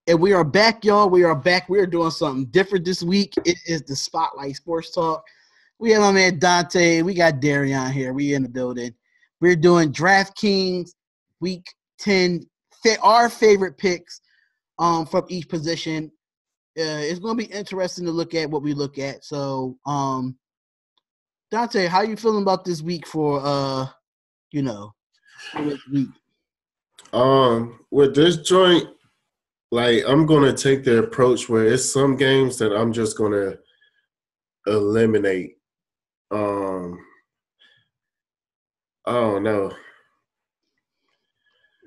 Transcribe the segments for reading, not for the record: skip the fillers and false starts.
And we are back, y'all. We are back. We are doing something different this week. It is the Spotlight Sports Talk. We have my man Dante. We got Darion here. We in the building. We're doing DraftKings Week 10. Our favorite picks from each position. It's going to be interesting to look at what we look at. So, Dante, how you feeling about this week for this week? With this joint, like, I'm going to take the approach where it's some games that I'm just going to eliminate. I don't know.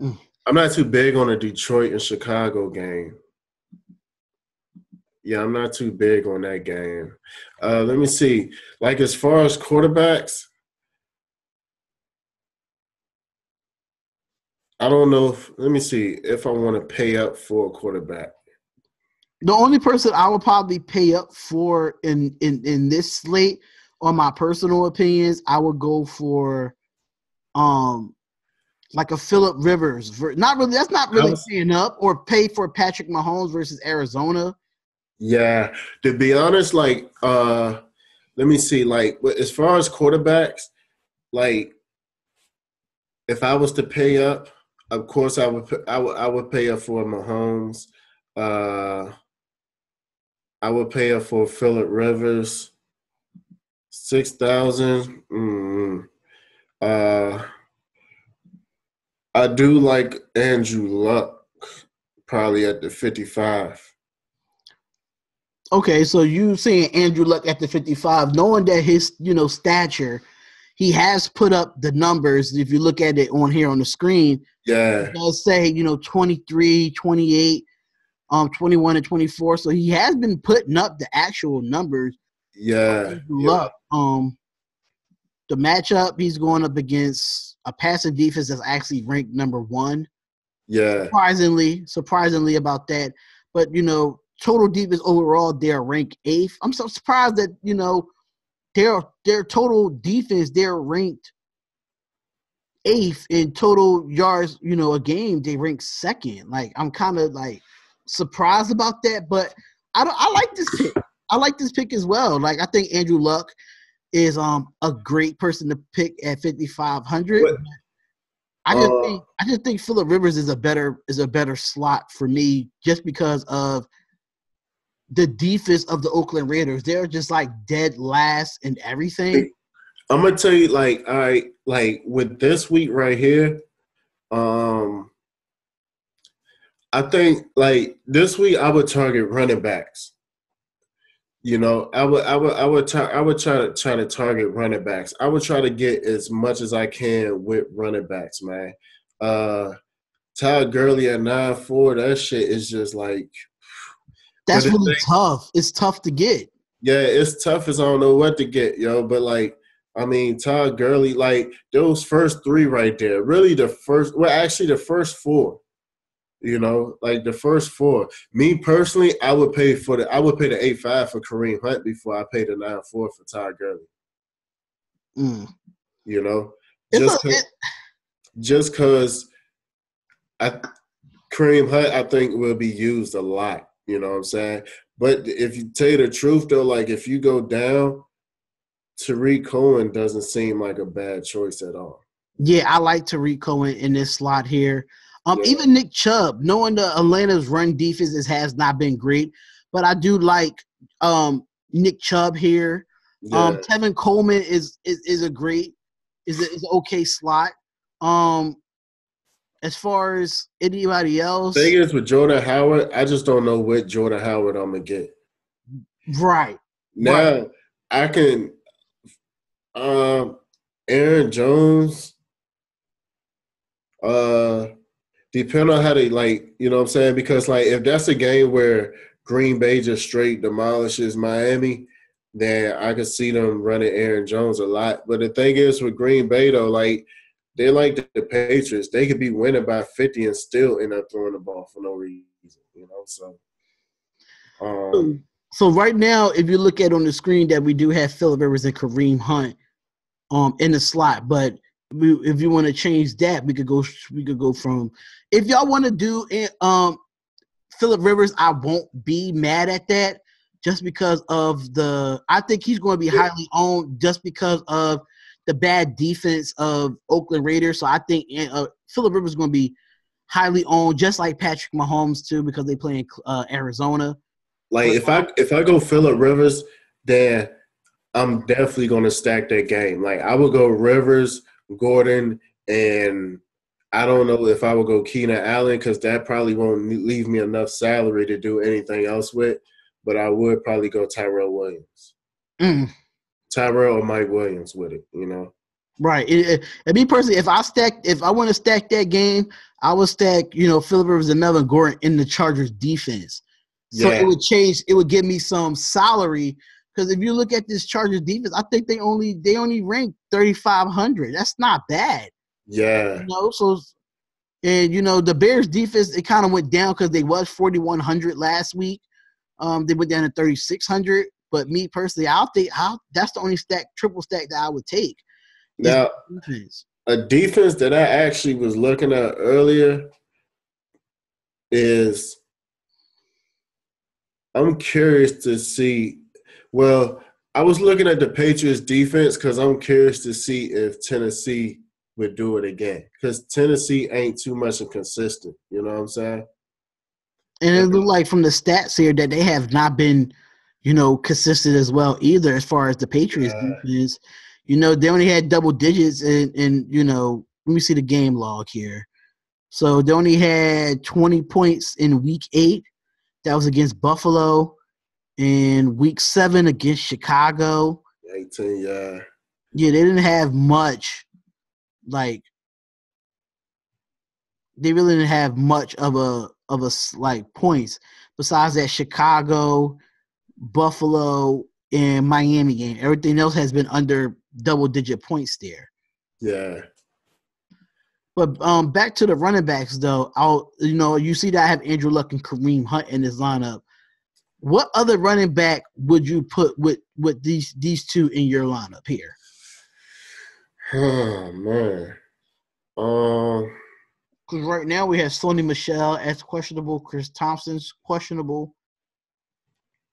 I'm not too big on the Detroit and Chicago game. Yeah, I'm not too big on that game. Let me see. Like, as far as quarterbacks, I don't know let me see if I want to pay up for a quarterback. The only person I would probably pay up for in this slate, on my personal opinions, I would go for like a Phillip Rivers. That's not really paying up, or pay for Patrick Mahomes versus Arizona. Yeah, to be honest, like let me see, like as far as quarterbacks, like if I was to pay up, of course I would pay up for Mahomes. I would pay up for Phillip Rivers, 6,000. I do like Andrew Luck, probably at the 55. Okay, so you saying Andrew Luck at the 55, knowing that his stature, he has put up the numbers. If you look at it on here on the screen, yeah, it does say 23, 28. 21 and 24. So he has been putting up the actual numbers. Yeah. Luck. The matchup, he's going up against a passing defense that's actually ranked number 1. Yeah. Surprisingly about that. But total defense overall, they're ranked 8th. I'm so surprised that their total defense, they're ranked 8th in total yards. A game they rank 2nd. Like, I'm kind of like surprised about that, but I like this pick. I like this pick as well. Like, I think Andrew Luck is a great person to pick at 5,500. I just think Phillip Rivers is a better slot for me, just because of the defense of the Oakland Raiders. They're just like dead last in everything. I'm gonna tell you, like, all right, like with this week right here, I think, like, this week I would target running backs. I would try to target running backs. I would try to get as much as I can with running backs, man. Todd Gurley at 9.4, that shit is just like, that's really tough. It's tough to get. Yeah, it's tough as I don't know what to get, yo. But, like, I mean, Todd Gurley, like, those first 3 right there, really the first 4. Like the first 4. Me personally, I would pay the 8.5 for Kareem Hunt before I pay the 9.4 for Todd Gurley. Just because Kareem Hunt, I think, will be used a lot. You know what I'm saying? But if you tell you the truth, though, like, if you go down, Tariq Cohen doesn't seem like a bad choice at all. Yeah, I like Tariq Cohen in this slot here. Even Nick Chubb, knowing the Atlanta's run defense has not been great, but I do like Nick Chubb here. Yeah. Tevin Coleman is an okay slot. As far as anybody else, the thing is with Jordan Howard, I just don't know what Jordan Howard I'm gonna get. Right now, I can Aaron Jones. Depend on how they, like, you know what I'm saying? Because, like, if that's a game where Green Bay just straight demolishes Miami, then I could see them running Aaron Jones a lot. But the thing is with Green Bay, though, like, they're like the Patriots. They could be winning by 50 and still end up throwing the ball for no reason, So right now, if you look at on the screen, that we do have Phillip Rivers and Kareem Hunt in the slot, but if you want to change that, we could go from, if y'all want to do Phillip Rivers, I won't be mad at that just because of I think he's going to be highly owned just because of the bad defense of Oakland Raiders. So I think Phillip Rivers is going to be highly owned, just like Patrick Mahomes too, because they play in Arizona. Like if I go Phillip Rivers, then I'm definitely going to stack that game. Like I would go Rivers, Gordon, and I don't know if I would go Keenan Allen because that probably won't leave me enough salary to do anything else with. But I would probably go Tyrell Williams. Tyrell or Mike Williams with it, you know. Right. And me personally, if I want to stack that game, I would stack, Phillip Rivers and Melvin Gordon in the Chargers defense. So it would change. It would give me some salary because if you look at this Chargers defense, I think they only rank 3,500. That's not bad. Yeah. So and the Bears defense, it kind of went down because they was 4,100 last week. They went down to 3,600. But me personally, that's the only triple stack that I would take. Now, a defense that I actually was looking at earlier is I'm curious to see. Well, I was looking at the Patriots defense because I'm curious to see if Tennessee would do it again because Tennessee ain't too much inconsistent. You know what I'm saying? And it looked like from the stats here that they have not been, consistent as well either as far as the Patriots defense. They only had double digits and let me see the game log here. So they only had 20 points in week 8. That was against Buffalo. In week 7 against Chicago. 18, yeah. Yeah, they didn't have much. Like, they really didn't have much of a points besides that Chicago, Buffalo, and Miami game. Everything else has been under double-digit points there. Yeah. But back to the running backs, though, you see that I have Andrew Luck and Kareem Hunt in this lineup. What other running back would you put with these two in your lineup here? Oh, man. Because right now we have Sony Michel as questionable, Chris Thompson's questionable.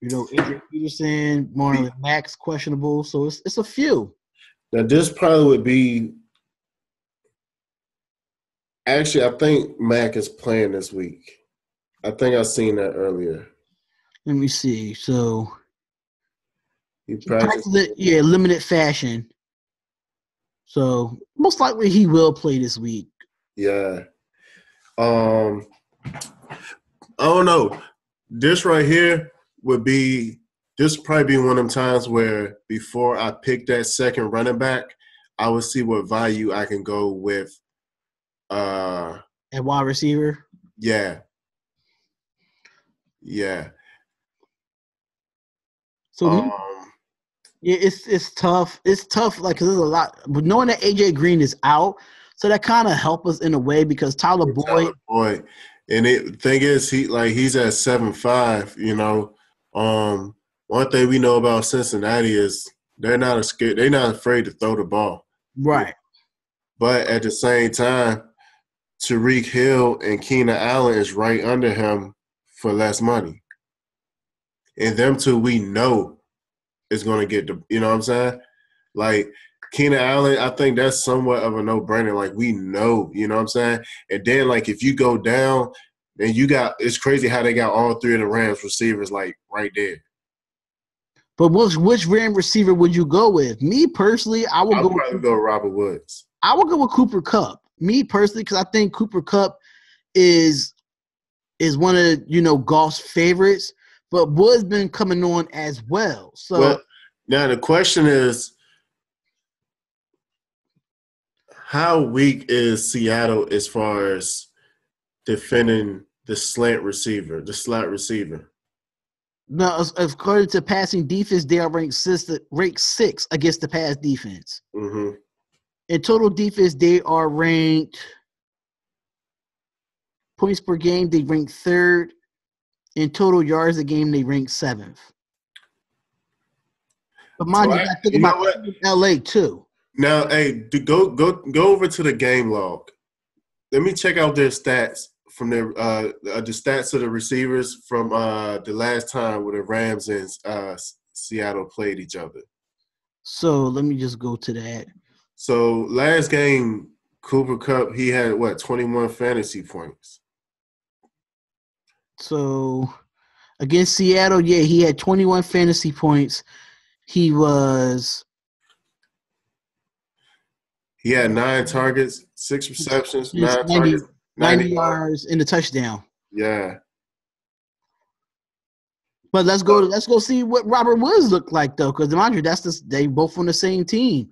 Adrian Peterson, Marlon Mack's questionable. So it's a few. Now, this probably would be – actually, I think Mack is playing this week. I think I seen that earlier. Let me see. So he practiced limited fashion. So most likely he will play this week. Yeah. I don't know. This right here would probably be one of them times where before I pick that second running back, I would see what value I can go with. At wide receiver? Yeah. Yeah. So it's tough. It's tough, because there's a lot. But knowing that AJ Green is out, so that kind of helps us in a way because Tyler Boyd. And the thing is, he's at 7'5". One thing we know about Cincinnati is they're not afraid to throw the ball. Right. But at the same time, Tyreek Hill and Keenan Allen is right under him for less money. And them two we know is going to get the – you know what I'm saying? Like, Keenan Allen, I think that's somewhat of a no-brainer. Like, we know, you know what I'm saying? And then, if you go down and it's crazy how they got all three of the Rams receivers, right there. But which Ram receiver would you go with? Me, personally, I would probably go with Robert Woods. I would go with Cooper Kupp. Me, personally, because I think Cooper Kupp is one of, Goff's favorites. But Woods been coming on as well. So now the question is, how weak is Seattle as far as defending the slot receiver? No, according to passing defense, they are ranked 6 against the pass defense. Mm-hmm. In total defense, they are ranked points per game. They rank 3rd. In total yards a game, they rank 7th. But mind you, I think about LA too. Now, hey, go over to the game log. Let me check out their stats from the stats of the receivers from the last time where the Rams and Seattle played each other. So let me just go to that. So last game, Cooper Kupp, he had 21 fantasy points. So against Seattle, yeah, he had 21 fantasy points. He had 9 targets, 6 receptions, 9 90, targets, 90 yards in the touchdown. Yeah. But let's go see what Robert Woods looked like though, because mind you, they both on the same team.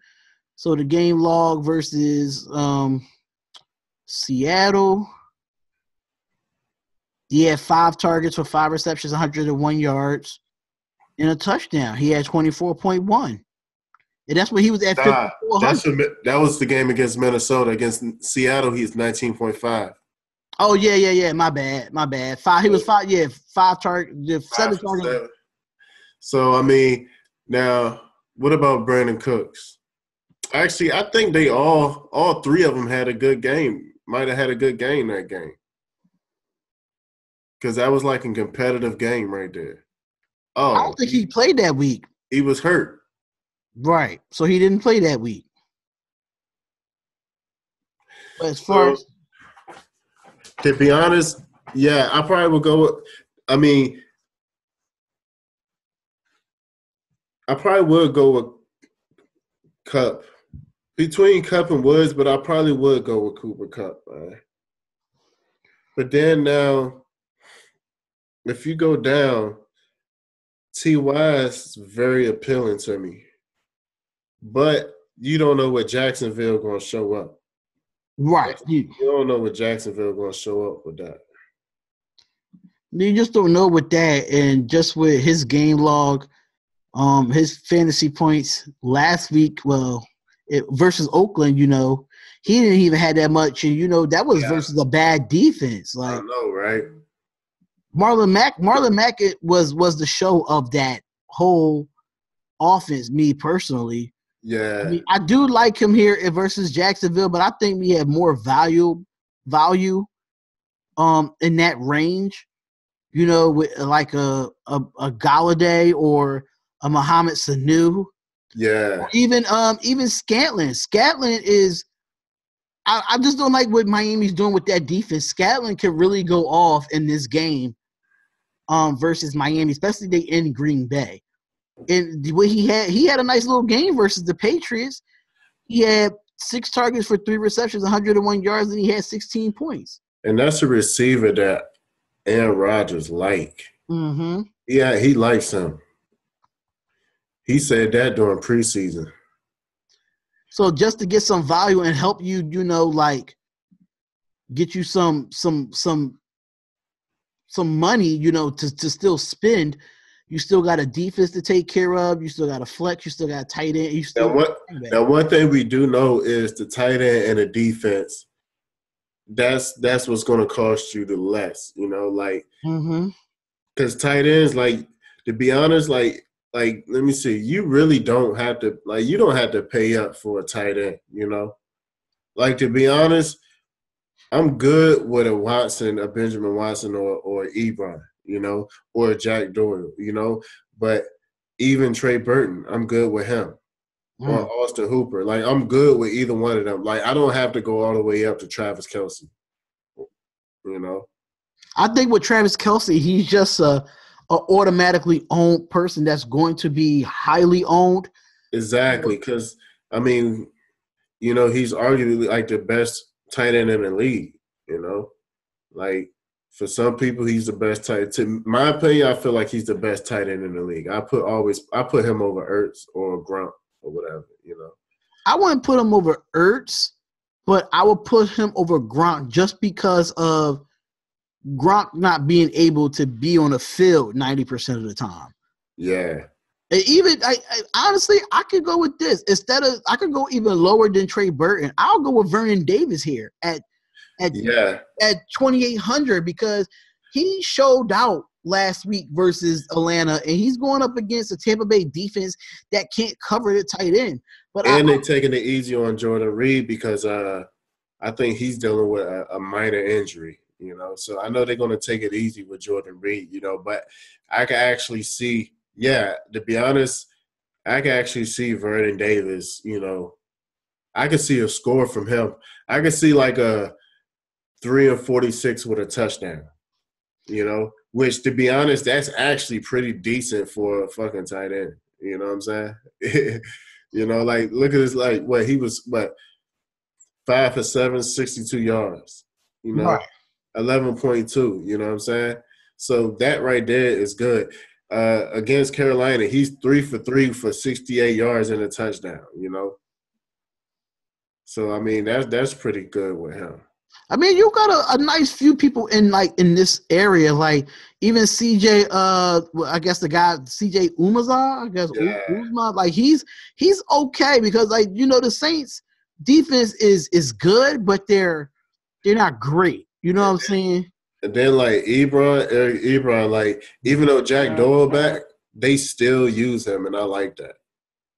So the game log versus Seattle. He had 5 targets for 5 receptions, 101 yards, and a touchdown. He had 24.1. And that's what he was at 5,400. That was the game against Minnesota. Against Seattle, he's 19.5. Oh, yeah. My bad. 5. He was 5. Yeah, 5 targets. 7 targets. So I mean, now what about Brandon Cooks? Actually, I think they all 3 of them had a good game. Might have had a good game that game. Because that was like a competitive game right there. Oh, I don't think he played that week. He was hurt. Right. So he didn't play that week. But as far as to be honest, yeah, I probably would go with – I mean, I probably would go with Kupp. Between Kupp and Woods, but I probably would go with Cooper Kupp, man. But then now, if you go down, T.Y. is very appealing to me. But you don't know what Jacksonville going to show up. Right. You don't know what Jacksonville going to show up with that. You just don't know with that. And just with his game log, his fantasy points last week, versus Oakland, he didn't even have that much. And, that was versus a bad defense. Like, I know, right? Marlon Mack was the show of that whole offense, me personally. Yeah. I mean, I do like him here versus Jacksonville, but I think we have more value in that range, with like a Galladay or a Mohamed Sanu. Yeah. Or even Scantlin. Scantlin is I just don't like what Miami's doing with that defense. Scantlin can really go off in this game versus Miami, especially they in Green Bay. And what he had a nice little game versus the Patriots. He had 6 targets for 3 receptions, 101 yards, and he had 16 points. And that's a receiver that Aaron Rodgers like. Mm-hmm. Yeah, he likes him. He said that during preseason. So just to get some value and help you, like get you some money, to still spend. You still got a defense to take care of. You still got a flex. You still got a tight end. Now, one thing we do know is the tight end and the defense. That's what's going to cost you the less, because tight ends, like, to be honest, like let me see, you really don't have to pay up for a tight end, Like, to be honest, I'm good with a Benjamin Watson or Ebron, or Jack Doyle, But even Trey Burton, I'm good with him. Or Austin Hooper. Like, I'm good with either one of them. Like, I don't have to go all the way up to Travis Kelce, I think with Travis Kelce, he's just a automatically owned person that's going to be highly owned. Exactly, because, I mean, he's arguably like the best tight end in the league, Like, for some people, he's the best tight end. To my opinion, I feel like he's the best tight end in the league. I put him over Ertz or Grunt or whatever, I wouldn't put him over Ertz, but I would put him over Gronk just because of Gronk not being able to be on the field 90% of the time. Yeah. And even honestly, I could go with this. I could go even lower than Trey Burton. I'll go with Vernon Davis here at 2,800 because he showed out last week versus Atlanta, and he's going up against a Tampa Bay defense that can't cover the tight end. They're taking it easy on Jordan Reed because I think he's dealing with a minor injury. you know. So I know they're going to take it easy with Jordan Reed, you know, but I can actually see, to be honest, I can actually see Vernon Davis, you know. I can see a score from him. I can see like a 3 and 46 with a touchdown, you know, which to be honest, that's actually pretty decent for a fucking tight end. You know what I'm saying? You know, like look at this, like what he was, 5 for 7, 62 yards, you know, Right. 11.2, you know what I'm saying? So that right there is good. Against Carolina, he's 3 for 3 for 68 yards and a touchdown, you know. So I mean that's pretty good with him. I mean, you got a nice few people in this area, like even CJ. I guess the guy CJ Umaza. I guess Yeah. Uzma. Like he's okay because like the Saints defense is good, but they're not great. You know what I'm saying? And then like Eric Ebron, like even though Jack Doyle back, they still use him, and I like that.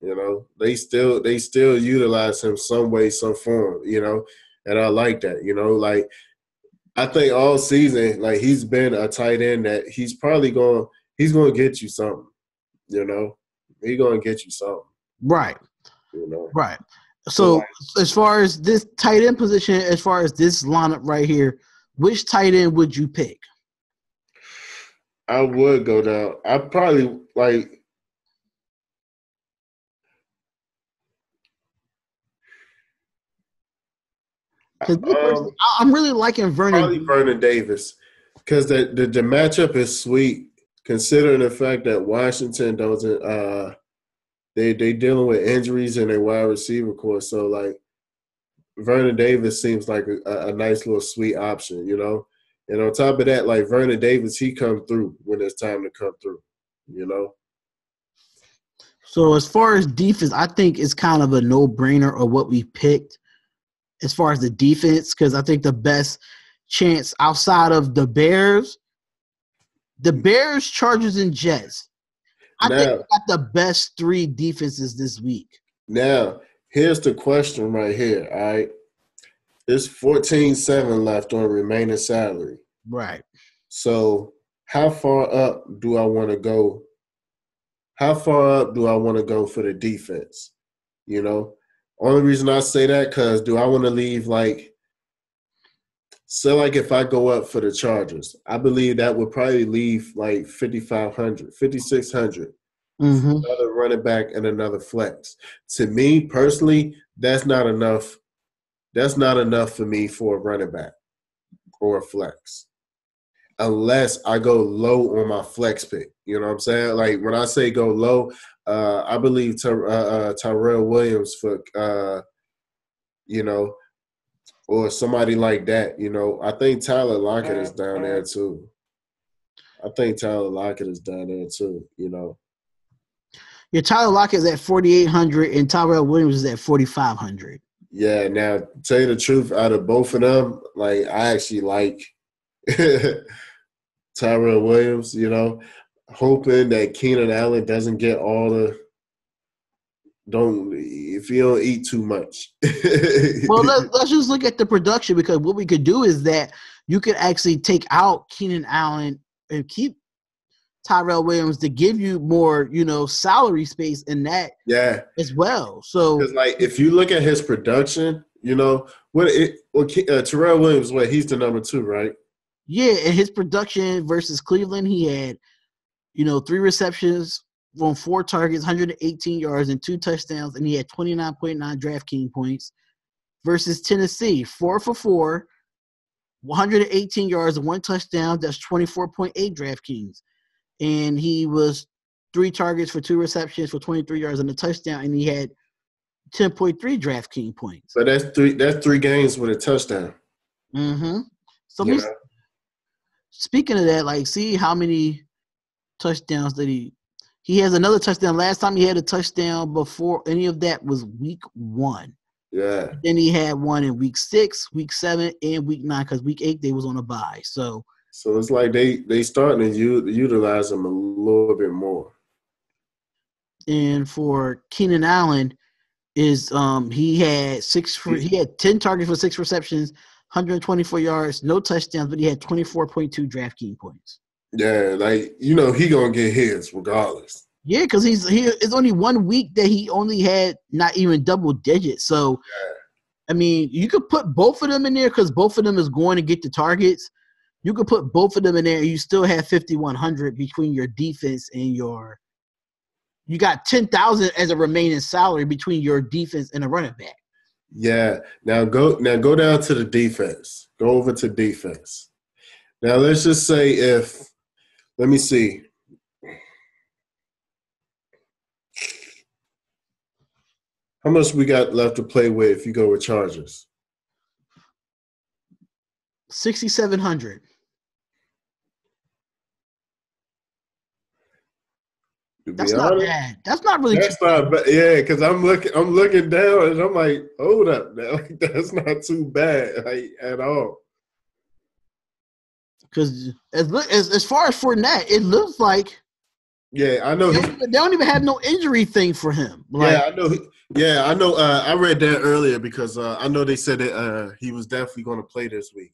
You know, they still utilize him some way, some form. You know, and I like that. You know, like I think all season, like he's been a tight end that he's going to get you something. You know, he's going to get you something. Right. You know, right. So as far as this tight end position, as far as this lineup right here, which tight end would you pick? I would go down. I probably like. I'm really liking Vernon. Probably Vernon Davis, because the matchup is sweet, considering the fact that Washington doesn't. They dealing with injuries in their wide receiver core, so like Vernon Davis seems like a nice little sweet option, you know. And on top of that, like Vernon Davis, he come through when it's time to come through, you know. So as far as defense, I think it's kind of a no-brainer of what we picked as far as the defense, because I think the best chance outside of the Bears, Chargers, and Jets, I think we got the best 3 defenses this week. Now, here's the question right here, all right? There's 14-7 left on remaining salary. Right. So how far up do I want to go? How far up do I want to go for the defense? You know? Only reason I say that because do I want to leave like – so like if I go up for the Chargers, I believe that would probably leave like 5,500, 5,600. Another running back and another flex. To me personally, that's not enough. That's not enough for me for a running back or a flex, unless I go low on my flex pick. You know what I'm saying? Like when I say go low, I believe Tyrell Williams for you know, or somebody like that. You know, I think Tyler Lockett is down there too. You know. Yeah, Tyler Lockett is at 4,800 and Tyrell Williams is at 4,500. Yeah, now to tell you the truth, out of both of them, like I actually like Tyrell Williams, you know, hoping that Keenan Allen doesn't get all the if you don't eat too much. Well, let's just look at the production, because what we could do is that you could actually take out Keenan Allen and keep Tyrell Williams to give you more, salary space in that as well. So, because like if you look at his production, you know Tyrell Williams, he's the number 2, right? Yeah, and his production versus Cleveland, he had, 3 receptions on 4 targets, 118 yards, and 2 touchdowns, and he had 29.9 DraftKings points. Versus Tennessee, 4 for 4, 118 yards and 1 touchdown. That's 24.8 DraftKings. And he was 3 targets for 2 receptions for 23 yards and a touchdown, and he had 10.3 DraftKings points. So that's 3 games with a touchdown. So speaking of that, like, see how many touchdowns that he has another touchdown. Last time he had a touchdown before any of that was week 1. Yeah. Then he had one in week 6, week 7, and week 9, because week 8 they was on a bye. So it's like they starting to utilize him a little bit more. And for Keenan Allen, he had 10 targets for 6 receptions, 124 yards, no touchdowns, but he had 24.2 DraftKings points. Yeah, like he gonna get his regardless. Yeah, because it's only 1 week that he only had not even double digits. So, I mean, you could put both of them in there because both of them is going to get the targets. You could put both of them in there, and you still have 5,100 between your defense and your. You got 10,000 as a remaining salary between your defense and a running back. Yeah. Now go down to the defense. Go over to defense. Now let's just say let me see. How much we got left to play with if you go with Chargers? 6,700. That's not bad. That's not really. That's not bad. Yeah, because I'm looking down and I'm like, hold up, now that's not too bad, like at all. Because as far as Fournette, it looks like. Yeah, I know. They don't even have no injury thing for him. Like, yeah, I know. Yeah, I know. I read that earlier because I know they said that he was definitely going to play this week.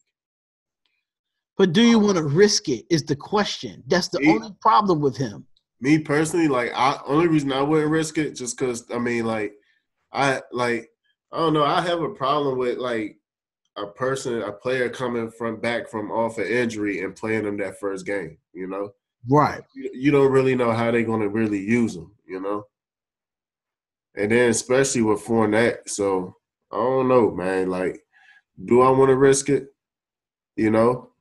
But do you want to risk it? Is the question. That's the only problem with him. Me personally, like, only reason I wouldn't risk it just because I mean, like, I don't know. I have a problem with like a player coming back from off an injury and playing them that first game. You know, right? You don't really know how they're going to really use them. You know, and then especially with Fournette. So I don't know, man. Like, do I want to risk it? You know,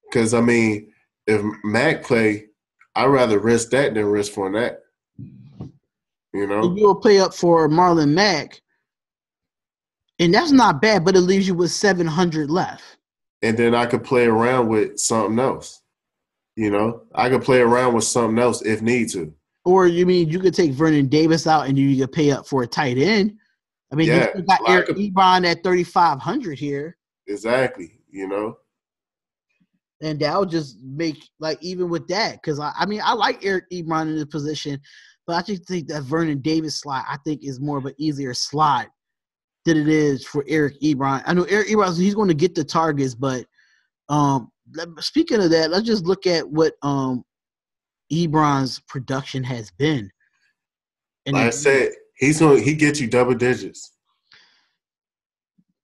because I mean, if Mac play. I'd rather risk that than risk Fournette. You know? You'll pay up for Marlon Mack, and that's not bad, but it leaves you with 700 left. And then I could play around with something else. You know? I could play around with something else if need to. Or you mean you could take Vernon Davis out and you could pay up for a tight end? I mean, you got Eric Ebron at 3,500 here. Exactly. You know? And that would just make, like, even with that, because, I mean, I like Eric Ebron in this position, but I just think that Vernon Davis slot, I think, is more of an easier slot than it is for Eric Ebron. I know Eric Ebron, he's going to get the targets, but speaking of that, let's just look at what Ebron's production has been. And like I said, he gets you double digits.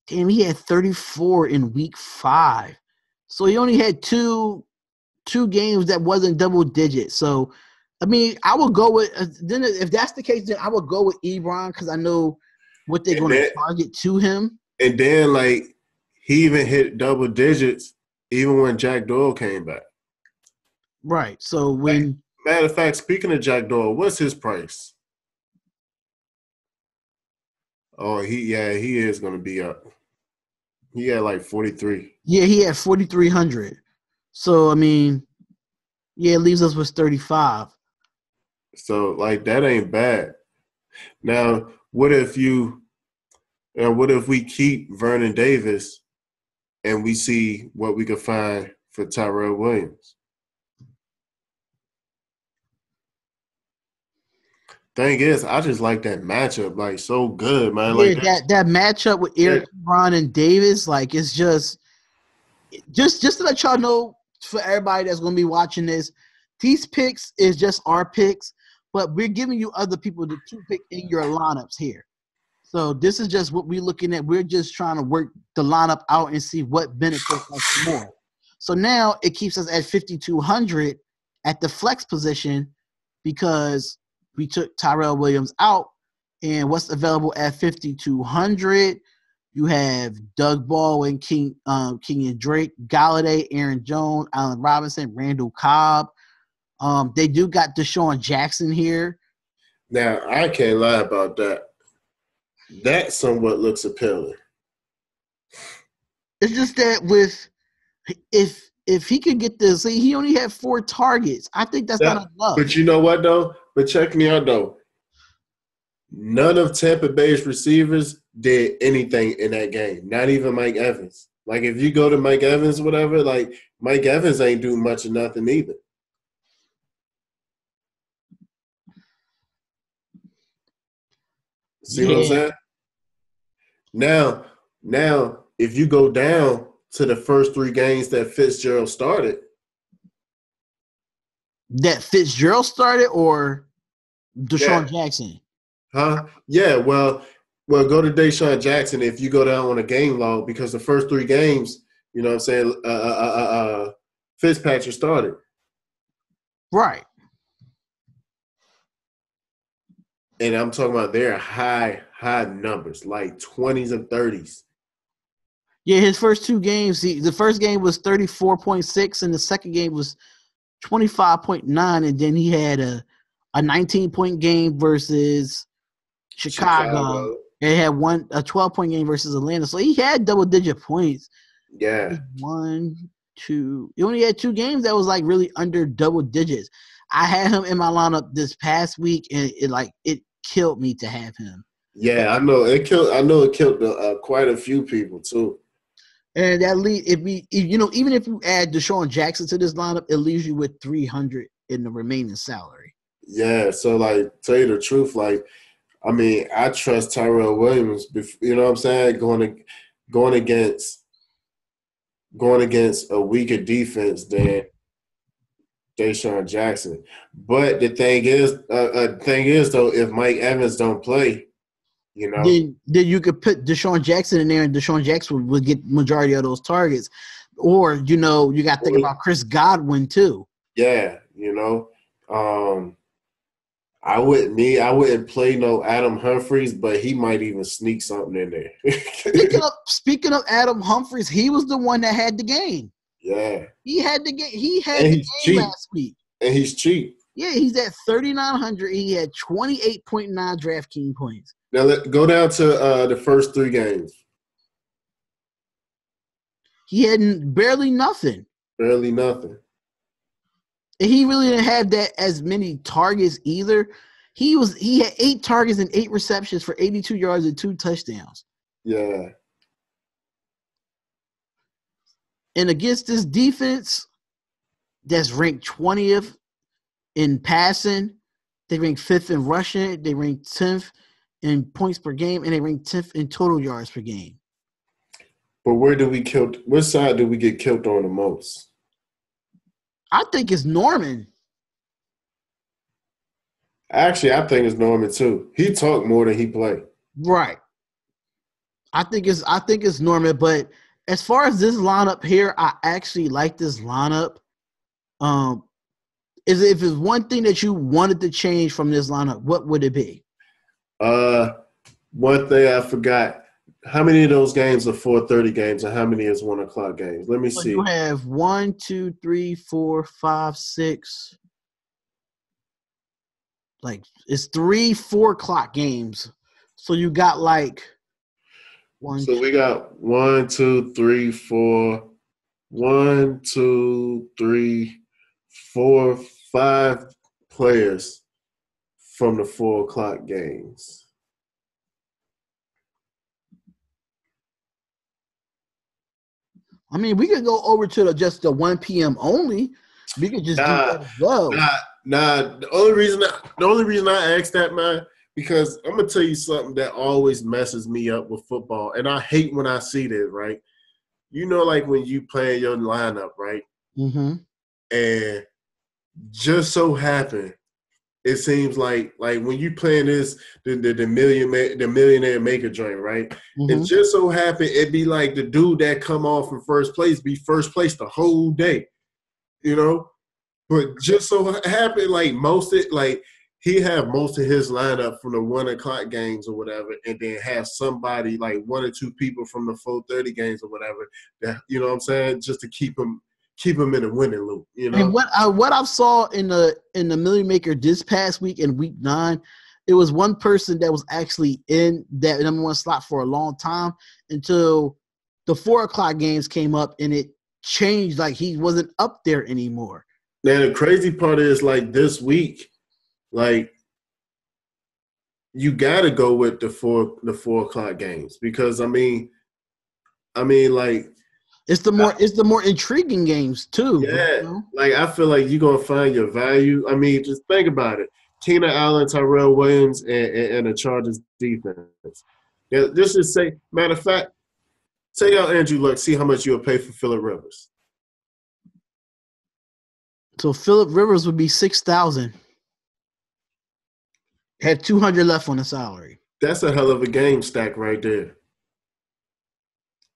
Damn, he had 34 in week 5. So he only had two games that wasn't double digits. So, I mean, I would go with then if that's the case, then I would go with Ebron because I know what they're going to target to him. And then, like, he even hit double digits even when Jack Doyle came back. Right. So when matter of fact, speaking of Jack Doyle, what's his price? Oh, he is going to be up. He had like 43. Yeah, he had 4,300. So I mean, yeah, it leaves us with 35. So like that ain't bad. Now, what if we keep Vernon Davis and we see what we can find for Tyrell Williams? Thing is, I just like that matchup, like so good, man. Yeah, like that matchup with Eric Ebron and Davis, like it's just to let y'all know, for everybody that's gonna be watching this, these picks is just our picks, but we're giving you other people to pick in your lineups here. So this is just what we're looking at. We're just trying to work the lineup out and see what benefits us more. So now it keeps us at 5,200 at the flex position because we took Tyrell Williams out. And what's available at 5,200? You have Doug Baldwin, King and Drake, Galladay, Aaron Jones, Allen Robinson, Randall Cobb. They do got Deshaun Jackson here. Now, I can't lie about that. That somewhat looks appealing. It's just that if he could get this, see, he only had 4 targets. I think that's not enough. But you know what, though? But check me out, though. None of Tampa Bay's receivers did anything in that game. Not even Mike Evans. Like, if you go to Mike Evans, whatever, like, Mike Evans ain't do much of nothing either. See what I'm saying? Now, if you go down to the first 3 games that Fitzgerald started. That Fitzgerald started or Deshaun Yeah. Jackson? Huh? Yeah, well, go to Deshaun Jackson if you go down on a game log because the first 3 games, you know what I'm saying, Fitzpatrick started. Right. And I'm talking about their high numbers, like 20s and 30s. Yeah, his first 2 games, the first game was 34.6 and the second game was 25.9, and then he had a 19-point game versus Chicago. And he had a 12-point game versus Atlanta. So he had double-digit points. Yeah. 1, 2. He only had 2 games that was like really under double digits. I had him in my lineup this past week, and it killed me to have him. Yeah, I know it killed quite a few people too. And that even if you add Deshaun Jackson to this lineup, it leaves you with 300 in the remaining salary. Yeah, so like, tell you the truth, like, I mean, I trust Tyrell Williams. You know what I'm saying? Going against a weaker defense than Deshaun Jackson. But the thing is though, if Mike Evans don't play, you know, then you could put Deshaun Jackson in there, and Deshaun Jackson would get majority of those targets. Or you got to think about Chris Godwin too. Yeah, I wouldn't play no Adam Humphries, but he might even sneak something in there. Speaking of Adam Humphries, he was the one that had the game. Yeah, he had the game. He had the game last week, and he's cheap. Yeah, he's at 3,900. He had 28.9 DraftKings points. Now go down to the first 3 games. He had barely nothing. Barely nothing. And he really didn't have that as many targets either. He had 8 targets and 8 receptions for 82 yards and 2 touchdowns. Yeah. And against this defense that's ranked 20th in passing, they rank 5th in rushing, they rank 10th in points per game, and they rank 10th in total yards per game. But what side do we get killed on the most? I think it's Norman. Actually, I think it's Norman too. He talked more than he played. Right. I think it's Norman, but as far as this lineup here, I actually like this lineup. If it's one thing that you wanted to change from this lineup, what would it be? One thing I forgot. How many of those games are 4:30 games, and how many is 1 o'clock games? Let me see. You have 1, 2, 3, 4, 5, 6. Like it's 3 4 o'clock games. So you got like one. So we got 1, 2, 3, 4. 1, 2, 3, 4, 5 players from the 4 o'clock games. I mean, we could go over to just the 1 p.m. only. We could just do that as well. The only reason I asked that, man, because I'm gonna tell you something that always messes me up with football, and I hate when I see this. Right, like when you play your lineup, right, and just so happen, it seems like when you playing this the millionaire maker joint, right? It just so happened it be like the dude that come off from first place be first place the whole day, But just so happened he have most of his lineup from the 1 o'clock games or whatever, and then have somebody like 1 or 2 people from the 4:30 games or whatever that what I'm saying, just to keep him in a winning loop, And what I saw in the Million Maker this past week in week 9, it was one person that was actually in that number 1 slot for a long time until the 4 o'clock games came up and it changed. Like he wasn't up there anymore. Now the crazy part is like this week, like you got to go with the 4 o'clock games because I mean like. It's the more intriguing games too. Yeah, like I feel like you're gonna find your value. I mean, just think about it: Keenan Allen, Tyrell Williams, and the Chargers defense. Yeah, this is matter of fact, Take out Andrew Luck. See how much you'll pay for Phillip Rivers. So Phillip Rivers would be 6,000. Had 200 left on the salary. That's a hell of a game stack right there.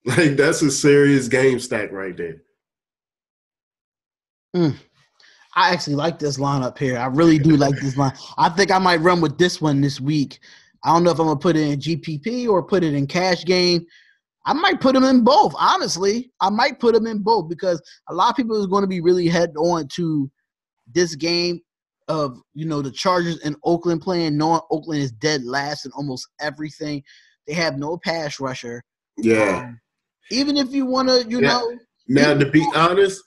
Like, that's a serious game stack right there. I actually like this lineup here. I really do like this line. I think I might run with this one this week. I don't know if I'm going to put it in GPP or put it in cash game. I might put them in both, honestly. I might put them in both because a lot of people is going to be really head on to this game of, the Chargers and Oakland playing, knowing Oakland is dead last in almost everything. They have no pass rusher. Yeah. Even if you want to, Now, to be honest,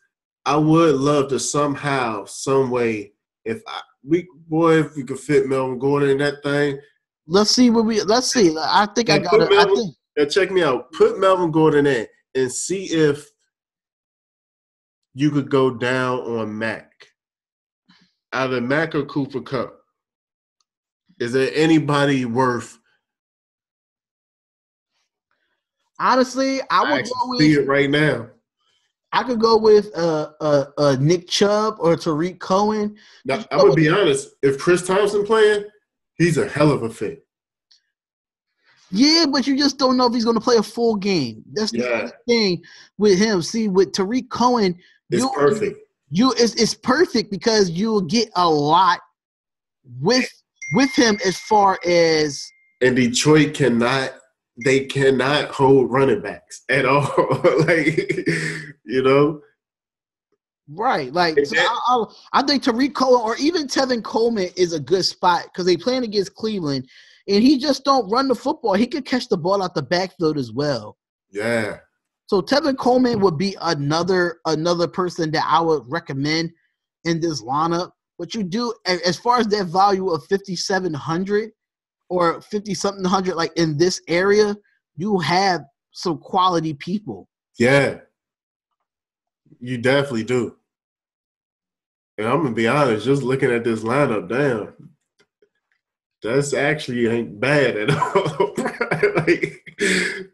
I would love to somehow, some way, if we could fit Melvin Gordon in that thing. Let's see. I think I got it. Now check me out. Put Melvin Gordon in and see if you could go down on Mac. Either Mac or Cooper Kupp. Is there anybody worth? Honestly, I would go with. See it right now. I could go with Nick Chubb or Tariq Cohen. Now, I'm gonna be honest. If Chris Thompson playing, he's a hell of a fit. Yeah, but you just don't know if he's going to play a full game. That's the only thing with him. See, with Tariq Cohen, it's perfect. It's perfect because you'll get a lot with him as far as. And Detroit cannot hold running backs at all. Right. Like, so I think Tariq Cohen or even Tevin Coleman is a good spot because they playing against Cleveland. And he just don't run the football. He could catch the ball out the backfield as well. Yeah. So Tevin Coleman would be another person that I would recommend in this lineup. But you do, as far as that value of 5,700 or 50-something hundred, like in this area, you have some quality people. Yeah. You definitely do. And I'm going to be honest, just looking at this lineup, damn. That's actually ain't bad at all. Like,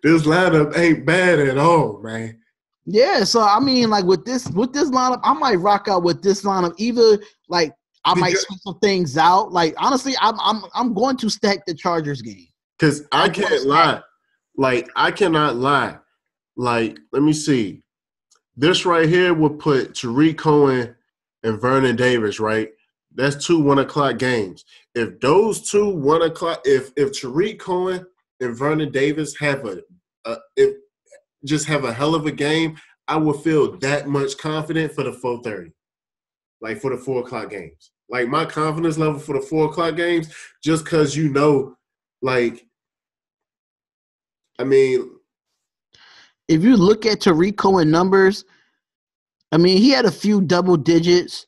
this lineup ain't bad at all, man. Yeah, so I mean, like with this lineup, I might rock out with this lineup. Either like I might switch some things out. Like honestly, I'm going to stack the Chargers game. Because I can't lie. Like I cannot lie. Like let me see. This right here would put Tariq Cohen and Vernon Davis, right? That's 2 1:00 games. If those 2 1:00, if Tariq Cohen and Vernon Davis have have a hell of a game, I would feel that much confident for the 4:30, like for the 4:00 games. Like my confidence level for the 4:00 games, just because like, I mean, if you look at Tariq Cohen numbers, I mean he had a few double digits.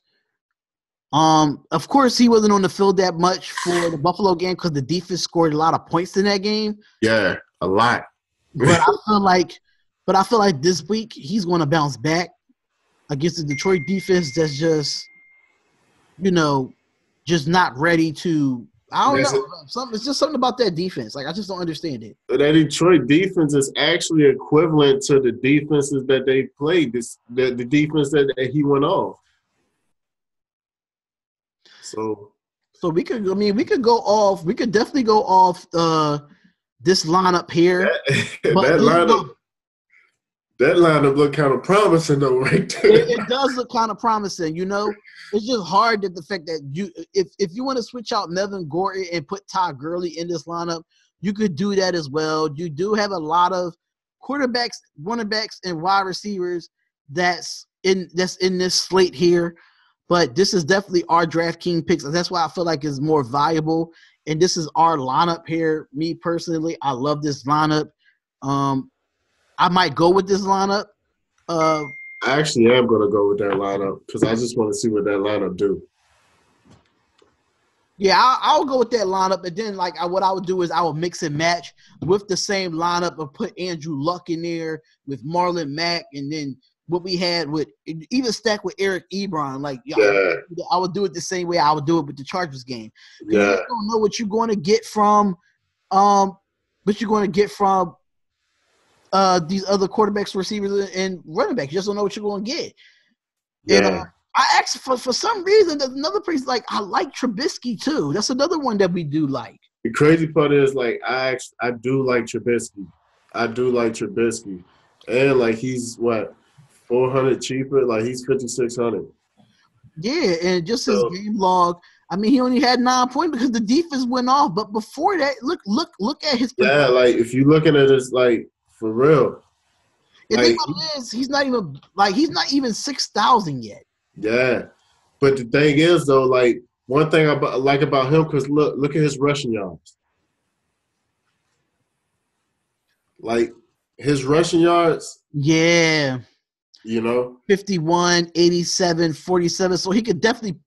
Of course, he wasn't on the field that much for the Buffalo game because the defense scored a lot of points in that game. Yeah, a lot. But I feel like this week he's going to bounce back against the Detroit defense that's just not ready to. I don't know. It's just something about that defense. Like I just don't understand it. That Detroit defense is actually equivalent to the defenses that they played. The defense that he went off. So we could go off. We could definitely go off this lineup here. That lineup look kind of promising though, right there. It does look kind of promising. It's just hard that the fact that if you want to switch out Melvin Gordon and put Todd Gurley in this lineup, you could do that as well. You do have a lot of quarterbacks, running backs, and wide receivers that's in this slate here. But this is definitely our DraftKings picks. That's why I feel like it's more valuable. And this is our lineup here. Me personally, I love this lineup. I might go with this lineup. I actually am going to go with that lineup because I just want to see what that lineup do. Yeah, I'll go with that lineup. And then, what I would do is I would mix and match with the same lineup and put Andrew Luck in there with Marlon Mack and then what we had with even stack with Eric Ebron. I would do it the same way I would do it with the Chargers game. You don't know what you're going to get from these other quarterbacks, receivers, and running backs. You just don't know what you're going to get. Yeah. And I actually, for some reason, there's another place like I like Trubisky too. That's another one that we do like. The crazy part is like I do like Trubisky. I do like Trubisky, and like he's what 400 cheaper. Like he's 5,600. Yeah, and just his So game log. I mean, he only had 9 points because the defense went off. But before that, look at his. yeah, like if you're looking at this, like for real. The Like thing about it is, he's not even 6,000 yet. yeah, but the thing is though, like one thing I like about him because look at his rushing yards. Like his rushing yards. Yeah. You know, 51, 87, 47. So he could definitely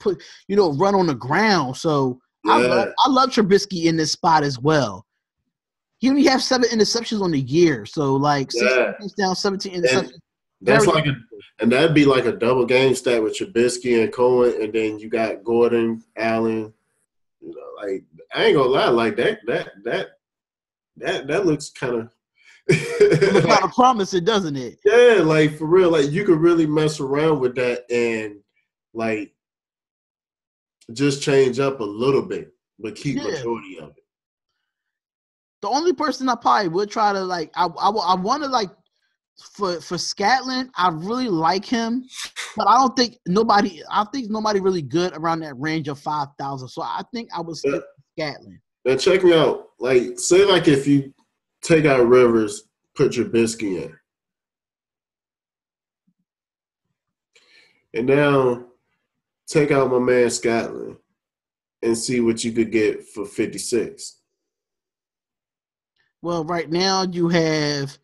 run on the ground. So yeah. I love Trubisky in this spot as well. He only has 7 interceptions on the year. So like 16 touchdowns, 17 interceptions. That's and that'd be like a double game stat with Trubisky and Cohen, and then you got Gordon, Allen. You know, like I ain't gonna lie, like that looks kind of. It's kind of promising, doesn't it? Yeah, like for real, like you could really mess around with that and like just change up a little bit, but keep majority of it. The only person I probably would try to like, I want to like for Scatlin. I really like him, but I think nobody really good around that range of 5,000. So I think I would skip Scatlin. Now check me out. Like say like if you take out Rivers, put Trubisky in. And now take out my man Scotland and see what you could get for 56. Well, right now you have.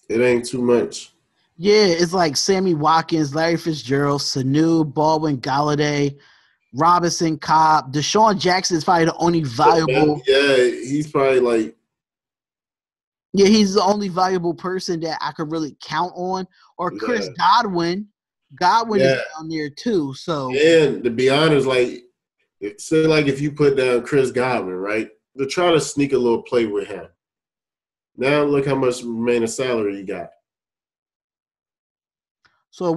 It ain't too much. Yeah, it's like Sammy Watkins, Larry Fitzgerald, Sanu, Baldwin, Galladay, Robinson, Cobb. Deshaun Jackson is probably the only valuable. Yeah, he's probably like. Yeah, he's the only valuable person that I could really count on. Or Chris Godwin. Godwin is down there too. So and to be honest, like say like if you put down Chris Godwin, right? They're trying to sneak a little play with him. Now look how much remaining salary you got. So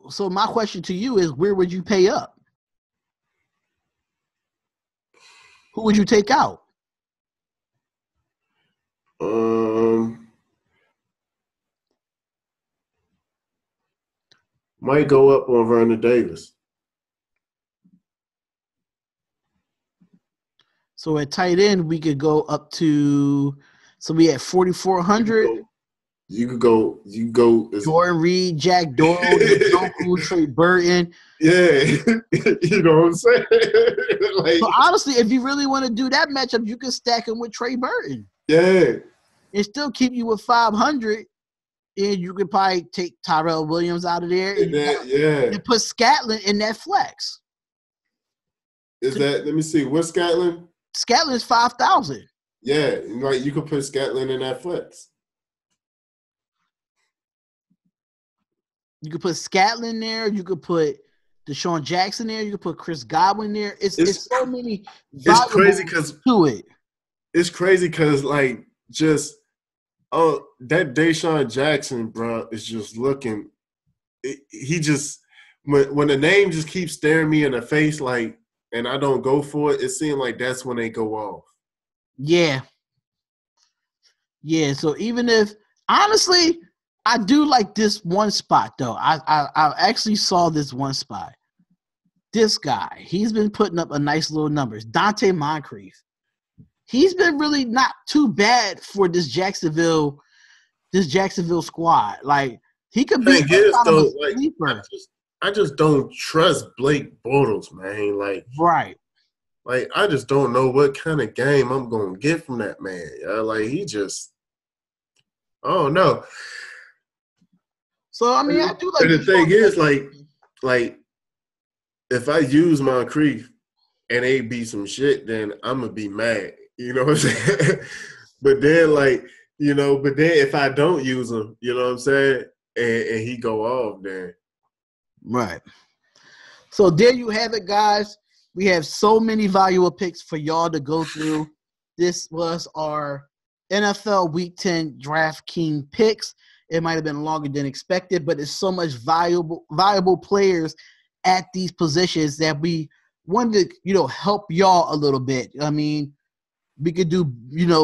So my question to you is, where would you pay up? Who would you take out? Might go up on Vernon Davis. So at tight end, we could go up to. So we at 4,400. You could go. Jordan Reed, Jack Doyle, Njoku, Trey Burton. Yeah, you know what I'm saying. Like, so honestly, if you really want to do that matchup, you can stack him with Trey Burton. Yeah, and still keep you with 500. And you could probably take Tyrell Williams out of there and put Scatlin in that flex. Let me see, what's Scatlin? Scatlin is 5,000. Yeah, like you could put Scatlin in that flex. You could put Scatlin there. You could put Deshaun Jackson there. You could put Chris Godwin there. It's so many. It's crazy because to it. It's crazy because like just that Deshaun Jackson, bro, is just looking. He just when the name just keeps staring me in the face, like, and I don't go for it. It seems like that's when they go off. Yeah. So even if honestly, I do like this one spot though. I actually saw this one spot. This guy, he's been putting up a nice little numbers. Dante Moncrief. He's been really not too bad for this Jacksonville squad. Like he could be a sleeper. I just don't trust Blake Bortles, man. Like right. Like I just don't know what kind of game I'm gonna get from that man. Like he just, I don't know. So I mean, I do like. And the thing is, like if I use Moncrief and they be some shit, then I'm gonna be mad. You know what I'm saying? But then, if I don't use him, you know what I'm saying, and he go off, then right. So there you have it, guys. We have so many valuable picks for y'all to go through. This was our NFL Week 10 DraftKings picks. It might have been longer than expected, but there's so much valuable players at these positions that we wanted to, help y'all a little bit. I mean, we could do,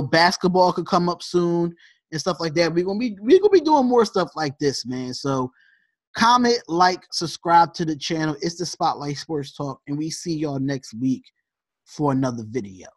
basketball could come up soon and stuff like that. We're gonna be doing more stuff like this, man. So comment, like, subscribe to the channel. It's the Spotlight Sports Talk, and we see y'all next week for another video.